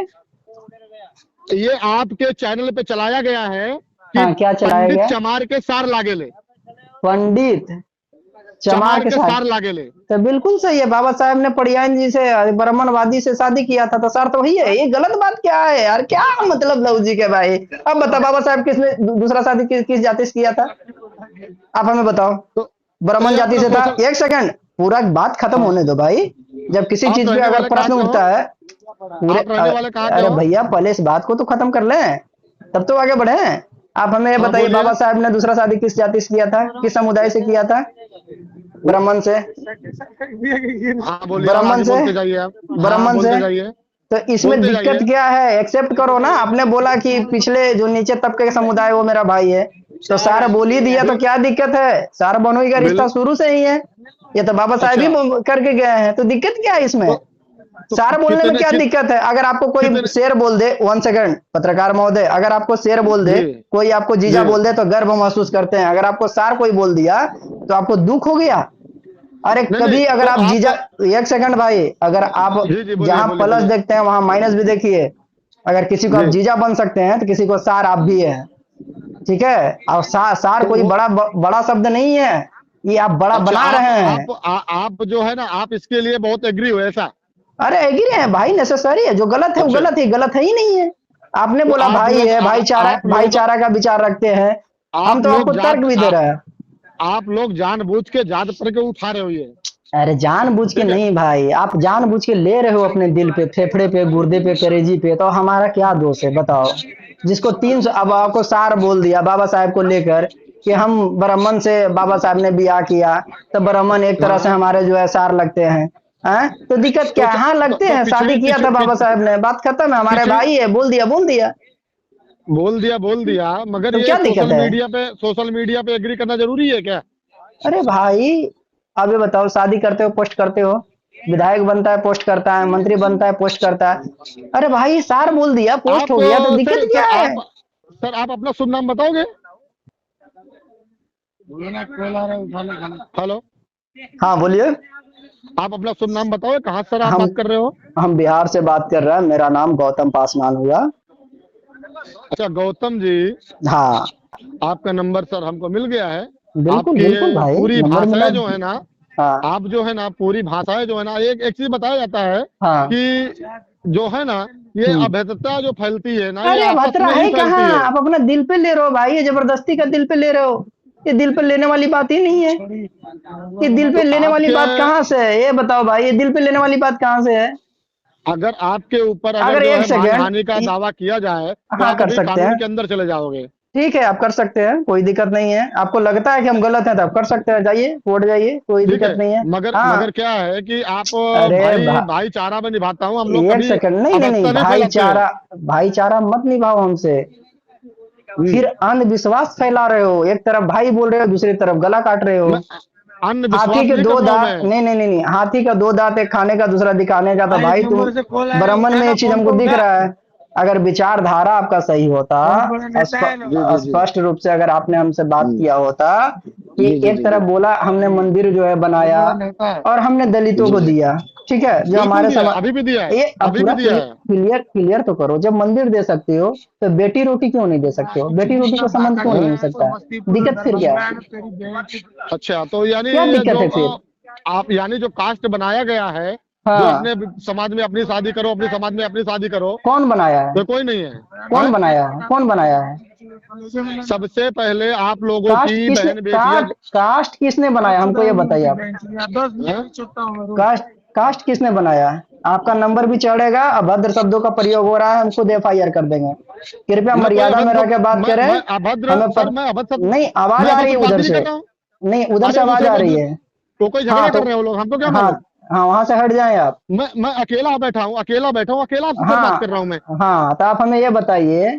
[SPEAKER 1] ये आपके चैनल पे चलाया गया है कि
[SPEAKER 2] हाँ, क्या चलाया
[SPEAKER 1] पंडित
[SPEAKER 2] गया?
[SPEAKER 1] चमार के सार लागे ले,
[SPEAKER 2] पंडित चमार
[SPEAKER 1] चमार
[SPEAKER 2] के
[SPEAKER 1] के
[SPEAKER 2] साथ?
[SPEAKER 1] सार लागे ले।
[SPEAKER 2] तो बिल्कुल सही है, बाबा साहब ने पड़ियान जी से, ब्राह्मणवादी से शादी किया था, तो सर तो वही है। ये गलत बात क्या है यार? क्या मतलब लव जी के भाई? अब बता, बाबा साहब किसने दूसरा शादी किस जाति से किया था? आप हमें बताओ।
[SPEAKER 1] तो
[SPEAKER 2] ब्राह्मण
[SPEAKER 1] ये
[SPEAKER 2] जाति
[SPEAKER 1] अपना
[SPEAKER 2] से था?
[SPEAKER 1] सोशल।
[SPEAKER 2] एक सेकंड, पूरा बात खत्म
[SPEAKER 1] हाँ,
[SPEAKER 2] होने दो भाई। जब किसी
[SPEAKER 1] आप
[SPEAKER 2] चीज पे
[SPEAKER 1] रहने
[SPEAKER 2] अगर
[SPEAKER 1] वाले कहाँ
[SPEAKER 2] प्रश्न
[SPEAKER 1] के हो?
[SPEAKER 2] उठता है पूरे
[SPEAKER 1] आप रहने वाले कहाँ के
[SPEAKER 2] अरे
[SPEAKER 1] हो?
[SPEAKER 2] भैया, पहले इस बात को तो खत्म कर लें, तब तो आगे बढ़े। आप हमें ये
[SPEAKER 1] हाँ
[SPEAKER 2] बताइए,
[SPEAKER 1] बोलिए।
[SPEAKER 2] बाबा साहब ने दूसरा शादी किस जाति से किया था, किस समुदाय से किया था? ब्राह्मण से।
[SPEAKER 1] हाँ बोलिए, आप
[SPEAKER 2] ब्राह्मण
[SPEAKER 1] आगे
[SPEAKER 2] से।
[SPEAKER 1] बोलते जाइए आप। हाँ
[SPEAKER 2] ब्राह्मण से।
[SPEAKER 1] बोलते जाइए।
[SPEAKER 2] तो इसमें
[SPEAKER 1] बोलते
[SPEAKER 2] दिक्कत
[SPEAKER 1] जाइए।
[SPEAKER 2] क्या है? एक्सेप्ट करो ना। आपने बोला कि पिछले जो नीचे तबके का समुदाय वो मेरा भाई है, तो सार बोल ही दिया, तो
[SPEAKER 1] बिल,
[SPEAKER 2] क्या दिक्कत है? सार बनोई का
[SPEAKER 1] बिल,
[SPEAKER 2] रिश्ता शुरू से ही है। ये तो बाबा साहब ही
[SPEAKER 1] अच्छा।
[SPEAKER 2] करके गए हैं, तो दिक्कत क्या है इसमें?
[SPEAKER 1] तो तो
[SPEAKER 2] सार बोलने में
[SPEAKER 1] कितने
[SPEAKER 2] क्या दिक्कत है? अगर आपको कोई
[SPEAKER 1] कितने
[SPEAKER 2] शेर बोल दे, 1 सेकंड पत्रकार महोदय, अगर आपको शेर बोल दे,
[SPEAKER 1] जी
[SPEAKER 2] कोई आपको
[SPEAKER 1] जी।
[SPEAKER 2] जीजा बोल दे, तो गर्व महसूस करते हैं। अगर आपको सार कोई बोल दिया तो आपको दुख हो गया। अरे
[SPEAKER 1] नहीं नहीं,
[SPEAKER 2] कभी अगर
[SPEAKER 1] तो
[SPEAKER 2] आप
[SPEAKER 1] आप।
[SPEAKER 2] जीजा, 1 सेकंड भाई, अगर आप
[SPEAKER 1] जी जी, बोलिए
[SPEAKER 2] जहां
[SPEAKER 1] बोलिए
[SPEAKER 2] प्लस
[SPEAKER 1] बोलिए।
[SPEAKER 2] देखते हैं वहां माइनस भी देखिए। अगर किसी को आप
[SPEAKER 1] जी।
[SPEAKER 2] जीजा बन सकते हैं, तो किसी को सार आप भी है। ठीक है? और सार
[SPEAKER 1] तो
[SPEAKER 2] कोई
[SPEAKER 1] वो
[SPEAKER 2] बड़ा शब्द नहीं है, ये आप बड़ा
[SPEAKER 1] अच्छा,
[SPEAKER 2] बना रहे हैं।
[SPEAKER 1] आप जो है ना, आप इसके लिए बहुत एग्री हो ऐसा?
[SPEAKER 2] अरे एग्री है भाई, नेसेसरी है। जो गलत है वो
[SPEAKER 1] अच्छा,
[SPEAKER 2] गलत है ही नहीं है। आपने
[SPEAKER 1] तो
[SPEAKER 2] बोला भाई है, भाईचारा
[SPEAKER 1] आप लोग
[SPEAKER 2] भाईचारा का विचार रखते हैं। हम
[SPEAKER 1] आप
[SPEAKER 2] तो
[SPEAKER 1] लोग
[SPEAKER 2] आपको तर्क भी दे रहे हैं।
[SPEAKER 1] आप लोग जानबूझ के जात पर के उठा रहे हो ये।
[SPEAKER 2] अरे जानबूझ के
[SPEAKER 1] ठीक है।
[SPEAKER 2] नहीं भाई, आप जानबूझ के ले रहे हो अपने दिल पे, फेफड़े पे, गुर्दे पे, करेजी पे, तो हमारा क्या दोष है बताओ? जिसको 300, अब आपको सार बोल दिया बाबा साहब को लेकर कि हम ब्राह्मण से बाबा साहब ने ब्याह किया, तो ब्राह्मण एक तरह से
[SPEAKER 1] हाँ,
[SPEAKER 2] हमारे जो है सार लगते हैं। हैं? तो दिक्कत
[SPEAKER 1] तो
[SPEAKER 2] क्या है? हाँ लगते हैं, शादी
[SPEAKER 1] पिछड़ी
[SPEAKER 2] किया था बाबा साहब ने, बात खत्म है, हमारे
[SPEAKER 1] पिछड़ी
[SPEAKER 2] भाई है, बोल दिया बोल दिया।
[SPEAKER 1] बोल दिया, मगर
[SPEAKER 2] तो
[SPEAKER 1] ये
[SPEAKER 2] क्या दिक्कत है?
[SPEAKER 1] सोशल मीडिया पे एग्री करना जरूरी है क्या?
[SPEAKER 2] अरे भाई, अब ये बताओ, शादी करते हो पोस्ट करते हो, विधायक बनता है पोस्ट करता है, मंत्री बनता है पोस्ट करता है। अरे भाई, सार बोल दिया, पोस्ट
[SPEAKER 1] आप
[SPEAKER 2] हो गया, तो
[SPEAKER 1] सर
[SPEAKER 2] दिक्कत
[SPEAKER 1] सर
[SPEAKER 2] क्या है?
[SPEAKER 1] सर आप अपना शुभ नाम बताओगे? हेलो।
[SPEAKER 2] हाँ बोलिए।
[SPEAKER 1] आप अपना शुभ नाम बताओगे, कहाँ से सर आप
[SPEAKER 2] हम
[SPEAKER 1] बात कर रहे हो?
[SPEAKER 2] हम बिहार से बात कर रहे हैं, मेरा नाम गौतम पासवान हुआ।
[SPEAKER 1] अच्छा गौतम जी,
[SPEAKER 2] हाँ
[SPEAKER 1] आपका नंबर सर हमको मिल गया है।
[SPEAKER 2] बिल्कुल
[SPEAKER 1] आपकी
[SPEAKER 2] बिल्कुल
[SPEAKER 1] ये
[SPEAKER 2] भाई,
[SPEAKER 1] पूरी
[SPEAKER 2] नंबर मिला।
[SPEAKER 1] भाषाएं जो है ना,
[SPEAKER 2] हाँ
[SPEAKER 1] आप जो है ना पूरी भाषाएं जो है ना, एक एक चीज बताया जाता है
[SPEAKER 2] हाँ।
[SPEAKER 1] कि जो है ना, ये
[SPEAKER 2] हम्म।
[SPEAKER 1] अभेद्यता जो फैलती है ना, ये
[SPEAKER 2] अरे
[SPEAKER 1] आपस
[SPEAKER 2] अभद्रा
[SPEAKER 1] में ही
[SPEAKER 2] है कहाँ?
[SPEAKER 1] फैलती है।
[SPEAKER 2] आप अपना दिल पे ले रहे हो भाई, ये जबरदस्ती का दिल पे ले रहे हो। ये दिल पे लेने वाली बात ही नहीं है। ये दिल पे
[SPEAKER 1] तो
[SPEAKER 2] लेने वाली
[SPEAKER 1] आपके
[SPEAKER 2] बात कहाँ से है? ये बताओ भाई, ये दिल पे लेने वाली बात कहाँ से है?
[SPEAKER 1] अगर आपके ऊपर अगर
[SPEAKER 2] अगर
[SPEAKER 1] जो
[SPEAKER 2] एक
[SPEAKER 1] है
[SPEAKER 2] सेकंड,
[SPEAKER 1] मानहानि का दावा किया जाए, तो
[SPEAKER 2] हाँ
[SPEAKER 1] आप
[SPEAKER 2] कर
[SPEAKER 1] अभी
[SPEAKER 2] सकते
[SPEAKER 1] कानून
[SPEAKER 2] हैं।
[SPEAKER 1] के अंदर चले जाओगे।
[SPEAKER 2] ठीक है, आप कर सकते हैं, कोई दिक्कत नहीं है। आपको लगता है कि हम गलत हैं, तो आप कर सकते हैं, जाइए कोर्ट जाइए, कोई
[SPEAKER 1] ठीक
[SPEAKER 2] दिक्कत
[SPEAKER 1] है,
[SPEAKER 2] नहीं है।
[SPEAKER 1] मगर
[SPEAKER 2] हाँ।
[SPEAKER 1] क्या है कि आप
[SPEAKER 2] अरे
[SPEAKER 1] भाईचारा में निभाता हूँ, हम लोग
[SPEAKER 2] एक
[SPEAKER 1] कभी
[SPEAKER 2] सेकंड, नहीं नहीं नहीं,
[SPEAKER 1] अभद्रता नहीं फैलाते हैं।
[SPEAKER 2] भाईचारा, भाईचारा मत निभाओ हमसे। फिर
[SPEAKER 1] हम्म।
[SPEAKER 2] अंधविश्वास फैला रहे हो, एक तरफ भाई बोल रहे हो, दूसरी तरफ गला काट रहे हो।
[SPEAKER 1] मैं अन्य
[SPEAKER 2] हाथी
[SPEAKER 1] विश्वास
[SPEAKER 2] के
[SPEAKER 1] नहीं
[SPEAKER 2] दो
[SPEAKER 1] कर रहा हूं
[SPEAKER 2] दांत,
[SPEAKER 1] मैं।
[SPEAKER 2] नहीं नहीं नहीं नहीं, हाथी का 2 दांत, एक खाने का दूसरा दिखाने का, तो भाई तुम ब्राह्मण में ये चीज हमको दिख रहा है। अगर विचारधारा आपका सही होता,
[SPEAKER 1] जी जी जी।
[SPEAKER 2] स्पष्ट रूप से अगर आपने हमसे बात
[SPEAKER 1] हम्म,
[SPEAKER 2] किया होता कि
[SPEAKER 1] जी जी
[SPEAKER 2] एक
[SPEAKER 1] जी
[SPEAKER 2] तरफ
[SPEAKER 1] जी
[SPEAKER 2] बोला हमने मंदिर जो है बनाया और हमने दलितों
[SPEAKER 1] जी
[SPEAKER 2] को
[SPEAKER 1] जी।
[SPEAKER 2] दिया, ठीक है, जो
[SPEAKER 1] बिल्कुल
[SPEAKER 2] हमारे
[SPEAKER 1] दिया है,
[SPEAKER 2] समाज,
[SPEAKER 1] अभी भी दिया है।
[SPEAKER 2] ये अब
[SPEAKER 1] अभी भी
[SPEAKER 2] पूरा
[SPEAKER 1] दिया है।
[SPEAKER 2] क्लियर क्लियर तो करो। जब मंदिर दे सकते हो, तो बेटी रोटी क्यों नहीं दे सकते हो? बेटी रोटी का संबंध क्यों नहीं
[SPEAKER 1] हाँ?
[SPEAKER 2] हो सकता है? दिक्कत फिर क्या है?
[SPEAKER 1] अच्छा, तो यानी
[SPEAKER 2] क्या दिक्कत
[SPEAKER 1] जो
[SPEAKER 2] है फिर?
[SPEAKER 1] आप यानी जो कास्ट बनाया गया है, जो
[SPEAKER 2] हाँ।
[SPEAKER 1] अपने समाज में अपनी शादी करो, अपने समाज में अपनी शादी करो,
[SPEAKER 2] कौन बनाया है?
[SPEAKER 1] तो कोई नहीं है।
[SPEAKER 2] कौन
[SPEAKER 1] हैं?
[SPEAKER 2] बनाया है? कौन बनाया है?
[SPEAKER 1] सबसे पहले आप लोगों की बहन बेटियां।
[SPEAKER 2] कास्ट किसने बनाया, हमको ये बताइए आप।
[SPEAKER 1] हैं?
[SPEAKER 2] कास्ट कास्ट किसने बनाया? आपका नंबर भी चढ़ेगा, अभद्र शब्दों का प्रयोग हो रहा है, हम खुद FIR कर देंगे। कृपया
[SPEAKER 1] मैं कोई
[SPEAKER 2] मर्यादा में रह के बात करें।
[SPEAKER 1] मैं अभद्र
[SPEAKER 2] हमें
[SPEAKER 1] सर, मैं अभद्र शब्द
[SPEAKER 2] नहीं, आवाज
[SPEAKER 1] मैं
[SPEAKER 2] आ
[SPEAKER 1] अभद्र
[SPEAKER 2] रही है उधर
[SPEAKER 1] शब्दांति नहीं
[SPEAKER 2] से।
[SPEAKER 1] कर रहा हूँ।
[SPEAKER 2] नहीं, उधर से
[SPEAKER 1] अरे
[SPEAKER 2] आवाज
[SPEAKER 1] दूसरे
[SPEAKER 2] आ
[SPEAKER 1] को
[SPEAKER 2] रही है।
[SPEAKER 1] तो कोई
[SPEAKER 2] हाँ
[SPEAKER 1] झगड़ा
[SPEAKER 2] तो,
[SPEAKER 1] कर रहे हो लोग, हमको क्या
[SPEAKER 2] हाँ
[SPEAKER 1] मालूम।
[SPEAKER 2] हाँ, वहां से हट जाएं आप।
[SPEAKER 1] मैं अकेला बैठा हूँ, अकेला आपसे सर बात कर
[SPEAKER 2] हाँ
[SPEAKER 1] रहा हूँ मैं।
[SPEAKER 2] हाँ, तो आप हमें ये बताइए,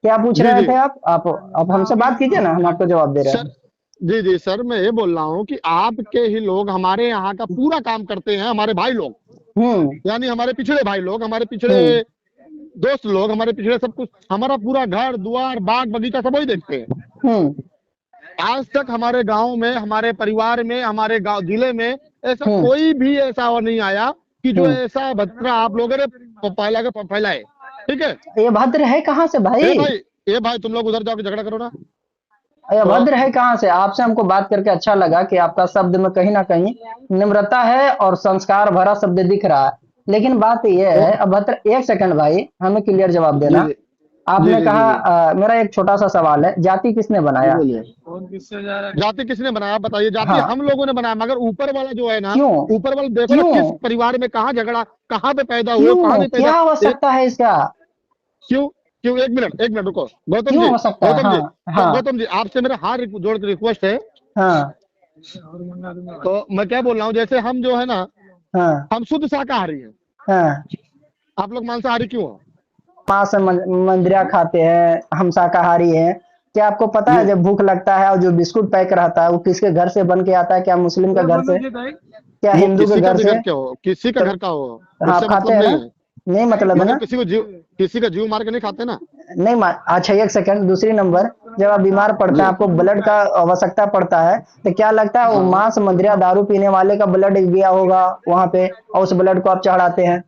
[SPEAKER 2] क्या पूछ
[SPEAKER 1] जी
[SPEAKER 2] रहे
[SPEAKER 1] जी
[SPEAKER 2] थे आप हमसे बात कीजिए ना, हम आपको जवाब दे रहे
[SPEAKER 1] सर।
[SPEAKER 2] हैं।
[SPEAKER 1] जी जी सर, मैं ये बोल रहा हूँ कि आपके ही लोग हमारे यहाँ का पूरा काम करते हैं, हमारे भाई लोग, यानी हमारे पिछड़े भाई लोग, हमारे पिछड़े
[SPEAKER 2] हम्म
[SPEAKER 1] दोस्त लोग, हमारे पिछड़े सब कुछ, हमारा पूरा घर द्वार बाग बगीचा सब वही देखते हैं।
[SPEAKER 2] हम्म
[SPEAKER 1] आज तक हमारे गांव में, हमारे परिवार में, हमारे गांव जिले में ऐसा
[SPEAKER 2] हम्म
[SPEAKER 1] कोई भी ऐसा और नहीं आया कि जो
[SPEAKER 2] हम्म
[SPEAKER 1] ऐसा भद्रा आप लोगों ने फैलाए। ठीक है।
[SPEAKER 2] ये भद्र है कहाँ से भाई?
[SPEAKER 1] ये भाई तुम लोग उधर जाके झगड़ा करो ना।
[SPEAKER 2] ये
[SPEAKER 1] तो
[SPEAKER 2] भद्र है कहाँ से? आपसे हमको बात करके अच्छा लगा कि आपका शब्द में कहीं ना कहीं निम्रता है और संस्कार भरा शब्द दिख रहा है। लेकिन बात यह
[SPEAKER 1] तो
[SPEAKER 2] है, अभद्र, एक सेकंड भाई, हमें क्लियर जवाब
[SPEAKER 1] जी
[SPEAKER 2] देना।
[SPEAKER 1] जी जी
[SPEAKER 2] आपने
[SPEAKER 1] जी जी
[SPEAKER 2] कहा,
[SPEAKER 1] जी
[SPEAKER 2] मेरा एक छोटा सा सवाल है, जाति किसने
[SPEAKER 1] जी
[SPEAKER 2] बनाया?
[SPEAKER 1] बोलिए। जाति किसने बनाया बताइए? जाति
[SPEAKER 2] हाँ,
[SPEAKER 1] हम लोगों ने बनाया, मगर ऊपर वाला जो है ना,
[SPEAKER 2] क्यों?
[SPEAKER 1] ऊपर वाला देखो ना, किस
[SPEAKER 2] क्यों?
[SPEAKER 1] परिवार में कहाँ झगड़ा, कहाँ पे पैदा हुए, कहाँ
[SPEAKER 2] क्यों?
[SPEAKER 1] नहीं पैदा।
[SPEAKER 2] क्या
[SPEAKER 1] एक
[SPEAKER 2] आवश्यकता है इसका?
[SPEAKER 1] क्यों क्यों एक मिनट रुको। गौतम
[SPEAKER 2] क्यों
[SPEAKER 1] जी,
[SPEAKER 2] आवश्यकता है?
[SPEAKER 1] गौतम जी,
[SPEAKER 2] हाँ, हाँ,
[SPEAKER 1] गौतम जी, आपसे मेरा हाथ जोड़ के रिक्वेस्ट है।
[SPEAKER 2] हाँ,
[SPEAKER 1] तो मैं क्या बोल रहा हूँ, जैसे हम जो है ना,
[SPEAKER 2] हाँ,
[SPEAKER 1] हम शुद्ध शाकाहारी हैं,
[SPEAKER 2] हाँ।
[SPEAKER 1] आप लोग मांसाहारी क्यों हो?
[SPEAKER 2] मांस मंदिरा खाते हैं, हम शाकाहारी हैं। क्या आपको पता है
[SPEAKER 1] जी,
[SPEAKER 2] जब भूख लगता है और जो बिस्कुट पैक रहता है वो किसके घर से बन के आता है? क्या मुस्लिम का घर से? क्या
[SPEAKER 1] वो
[SPEAKER 2] हिंदू के
[SPEAKER 1] किसी का
[SPEAKER 2] घर
[SPEAKER 1] भी
[SPEAKER 2] से?
[SPEAKER 1] घर के हो, किसी का
[SPEAKER 2] तो
[SPEAKER 1] घर का हो,
[SPEAKER 2] हाँ, आप
[SPEAKER 1] उससे
[SPEAKER 2] खाते
[SPEAKER 1] मतलब
[SPEAKER 2] हैं
[SPEAKER 1] नहीं
[SPEAKER 2] ना?
[SPEAKER 1] है।
[SPEAKER 2] नहीं मतलब है
[SPEAKER 1] मगर
[SPEAKER 2] ना?
[SPEAKER 1] किसी का जीव मार के नहीं खाते ना।
[SPEAKER 2] नहीं अच्छा, एक सेकंड, दूसरी नंबर, जब आप बीमार पड़ते
[SPEAKER 1] जी
[SPEAKER 2] हैं, आपको ब्लड का आवश्यकता पड़ता है, तो क्या लगता है वो
[SPEAKER 1] हाँ।
[SPEAKER 2] मांस मंदिरा दारू पीने वाले का ब्लड गया होगा वहां पे और उस ब्लड को आप चढ़ाते हैं?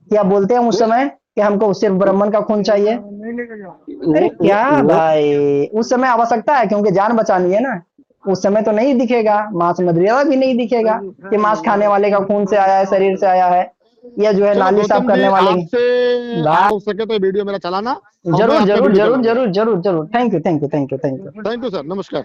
[SPEAKER 2] क्या बोलते हैं उस
[SPEAKER 1] वो
[SPEAKER 2] समय कि हमको सिर्फ ब्राह्मण का खून चाहिए? अरे क्या
[SPEAKER 1] वो
[SPEAKER 2] भाई, उस समय आवश्यकता है क्योंकि जान बचानी है ना। उस समय तो नहीं दिखेगा, मांस मदिरा भी नहीं दिखेगा कि मांस खाने वाले का खून से आया है, शरीर से आया है, या जो है
[SPEAKER 1] चलो
[SPEAKER 2] नाली साफ
[SPEAKER 1] गौतम जी,
[SPEAKER 2] करने वाले की।
[SPEAKER 1] आपसे
[SPEAKER 2] बात,
[SPEAKER 1] हो सके तो वीडियो मेरा चलाना, और मैं
[SPEAKER 2] जरूर
[SPEAKER 1] आपका
[SPEAKER 2] जरूर
[SPEAKER 1] वीडियो
[SPEAKER 2] जरूर
[SPEAKER 1] चलाऊंगा।
[SPEAKER 2] जरूर जरूर जरूर, thank you thank you thank you thank you.
[SPEAKER 1] Thank you sir, नमस्कार।